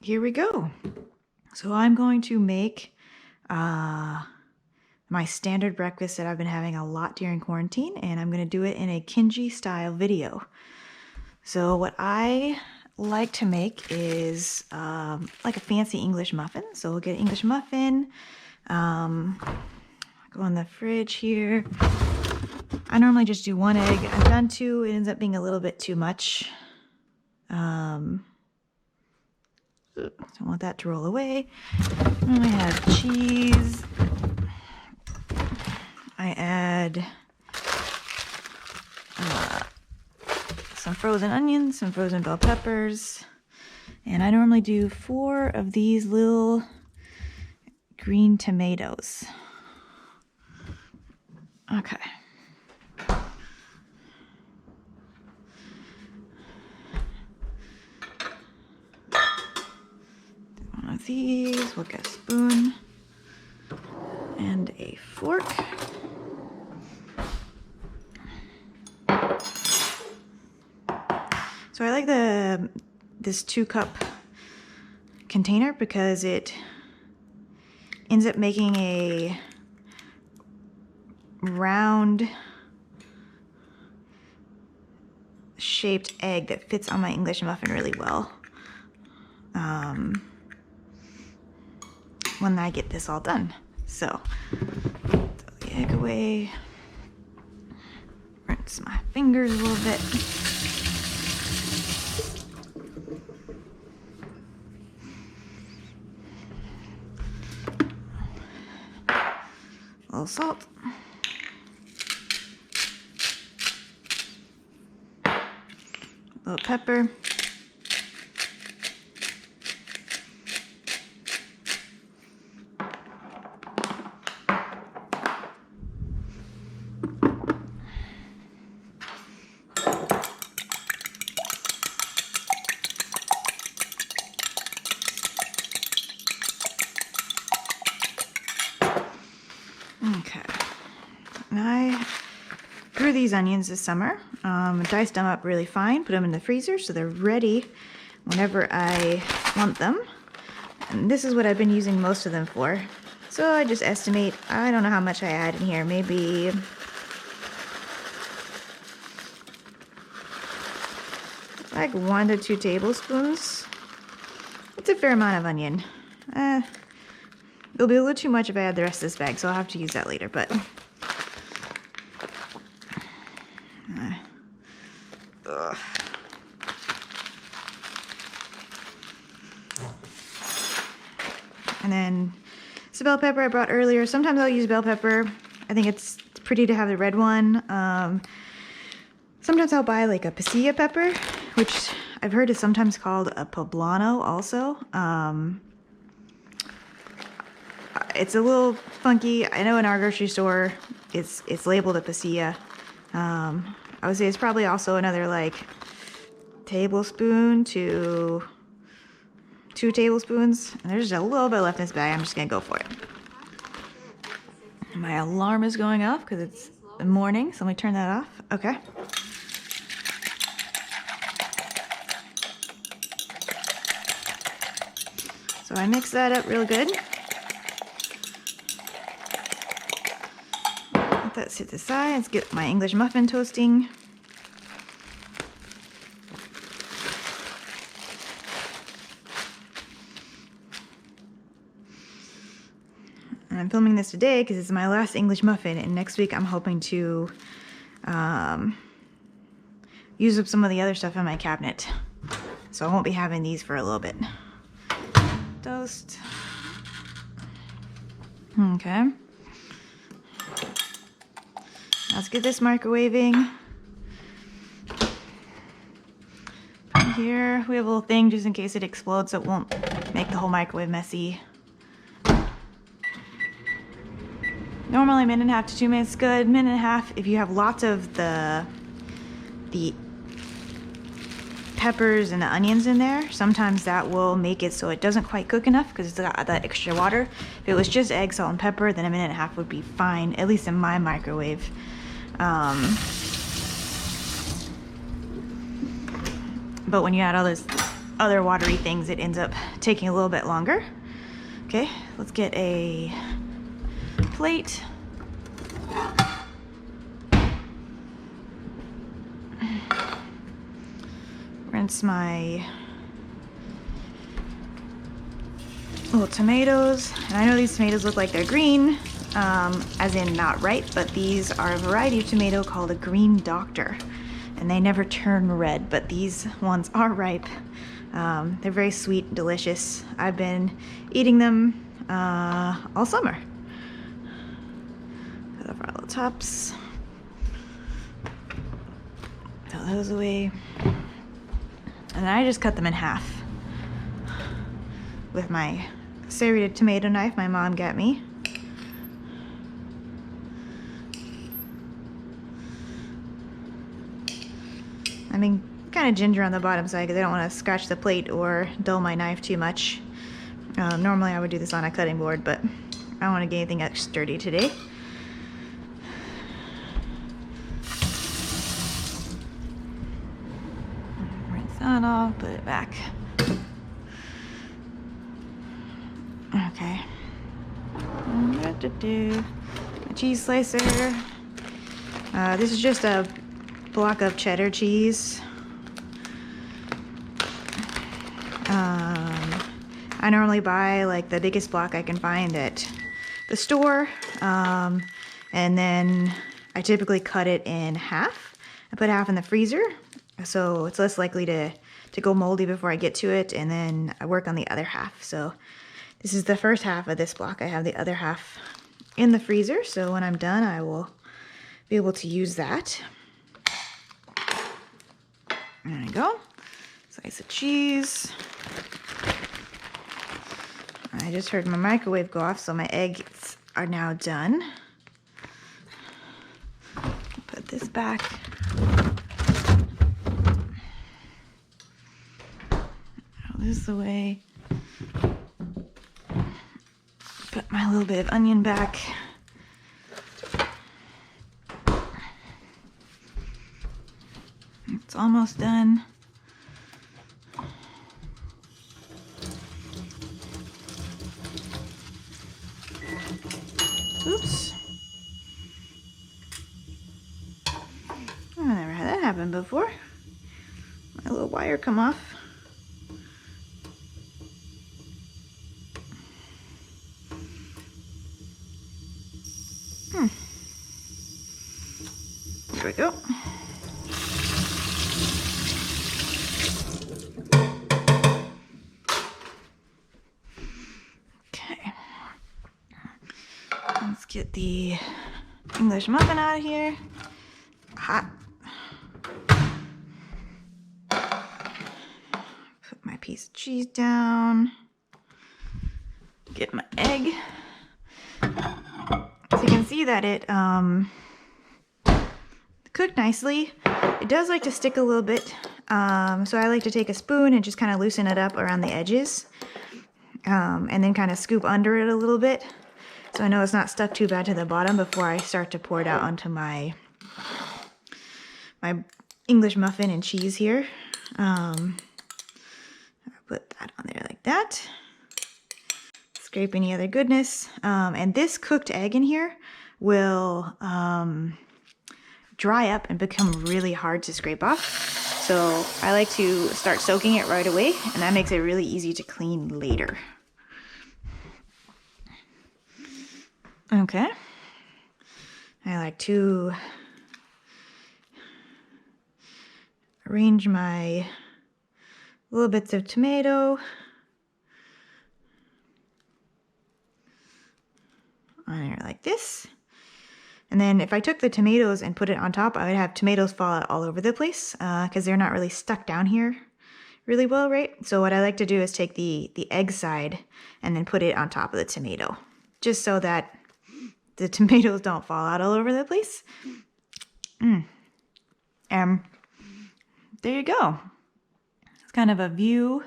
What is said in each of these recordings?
here we go. So I'm going to make my standard breakfast that I've been having a lot during quarantine, and I'm going to do it in a Kinji style video. So what I like to make is like a fancy English muffin. So we'll get an English muffin, go in the fridge here. I normally just do 1 egg. I've done 2. It ends up being a little bit too much. Don't want that to roll away. And I have cheese. I add some frozen onions, some frozen bell peppers, and I normally do 4 of these little green tomatoes. Okay. One of these, we'll get a spoon and a fork. So I like this 2-cup container because it ends up making a round shaped egg that fits on my English muffin really well. When I get this all done. So, throw the egg away. Rinse my fingers a little bit. A little salt. A little pepper. Okay, and I grew these onions this summer, diced them up really fine, put them in the freezer so they're ready whenever I want them. And this is what I've been using most of them for. So I just estimate, I don't know how much I add in here, maybe like 1 to 2 tablespoons. It's a fair amount of onion. It'll be a little too much if I add the rest of this bag, so I'll have to use that later, but and then it's the bell pepper I brought earlier. Sometimes I'll use bell pepper. I think it's pretty to have the red one. Sometimes I'll buy like a pasilla pepper, which I've heard is sometimes called a poblano also. It's a little funky. I know in our grocery store it's labeled a pasilla. I would say it's probably also another like tablespoon to 2 tablespoons. And there's just a little bit left in this bag. I'm just gonna go for it. My alarm is going off because it's the morning, so let me turn that off. Okay. So I mix that up real good. Let that sit aside. Let's get my English muffin toasting. And I'm filming this today because it's my last English muffin, and next week I'm hoping to use up some of the other stuff in my cabinet. So I won't be having these for a little bit. Toast. Okay. Let's get this microwaving. Here we have a little thing just in case it explodes so it won't make the whole microwave messy. Normally 1.5 to 2 minutes good. 1.5 minutes if you have lots of the peppers and the onions in there. Sometimes that will make it so it doesn't quite cook enough because it's got that extra water. If it was just egg, salt, and pepper, then 1.5 minutes would be fine, at least in my microwave. But when you add all this other watery things, it ends up taking a little bit longer. Okay, let's get a plate. Rinse my little tomatoes. And I know these tomatoes look like they're green, as in not ripe, but these are a variety of tomato called a green doctor. And they never turn red, but these ones are ripe. They're very sweet, delicious. I've been eating them all summer. Cut off our little tops. Throw those away. And then I just cut them in half with my serrated tomato knife my mom got me. I mean, kind of ginger on the bottom side because I don't want to scratch the plate or dull my knife too much. Normally I would do this on a cutting board, but I don't want to get anything extra sturdy today. Rinse that off, put it back. Okay. A cheese slicer. This is just a block of cheddar cheese. I normally buy like the biggest block I can find at the store, and then I typically cut it in half. I put half in the freezer, so it's less likely to go moldy before I get to it, and then I work on the other half. So this is the first half of this block. I have the other half in the freezer, so when I'm done, I will be able to use that. There we go. Slice of cheese. I just heard my microwave go off, so my eggs are now done. Put this back. Throw this away. Put my little bit of onion back. It's almost done. Oops. I've never had that happen before. My little wire come off. There we go. Okay. Let's get the English muffin out of here. Hot. Put my piece of cheese down. Get my egg. So you can see that it cooked nicely. It does like to stick a little bit, so I like to take a spoon and just kind of loosen it up around the edges, and then kind of scoop under it a little bit, so I know it's not stuck too bad to the bottom before I start to pour it out onto my English muffin and cheese here. I'll put that on there like that. Scrape any other goodness, and this cooked egg in here will dry up and become really hard to scrape off. So I like to start soaking it right away, and that makes it really easy to clean later. Okay. I like to arrange my little bits of tomato on here like this. And then if I took the tomatoes and put it on top, I would have tomatoes fall out all over the place because they're not really stuck down here really well, right? So what I like to do is take the egg side and then put it on top of the tomato, just so that the tomatoes don't fall out all over the place. And there you go. It's kind of a view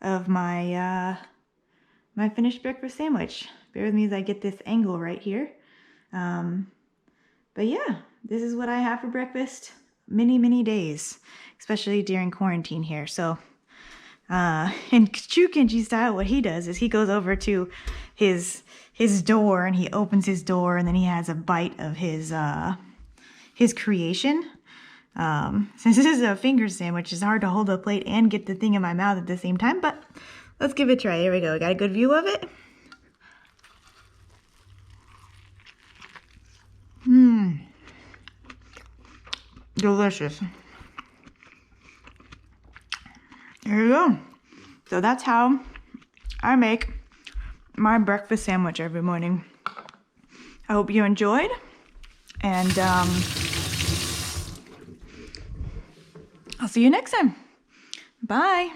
of my my finished breakfast sandwich. Bear with me as I get this angle right here. But yeah, this is what I have for breakfast many days, especially during quarantine here. So In true Kenji style, what he does is he goes over to his door and he opens his door and then he has a bite of his creation. Since this is a finger sandwich, it's hard to hold the plate and get the thing in my mouth at the same time, but let's give it a try. Here we go. Got a good view of it. Delicious. There you go. So that's how I make my breakfast sandwich every morning. I hope you enjoyed, and I'll see you next time. Bye.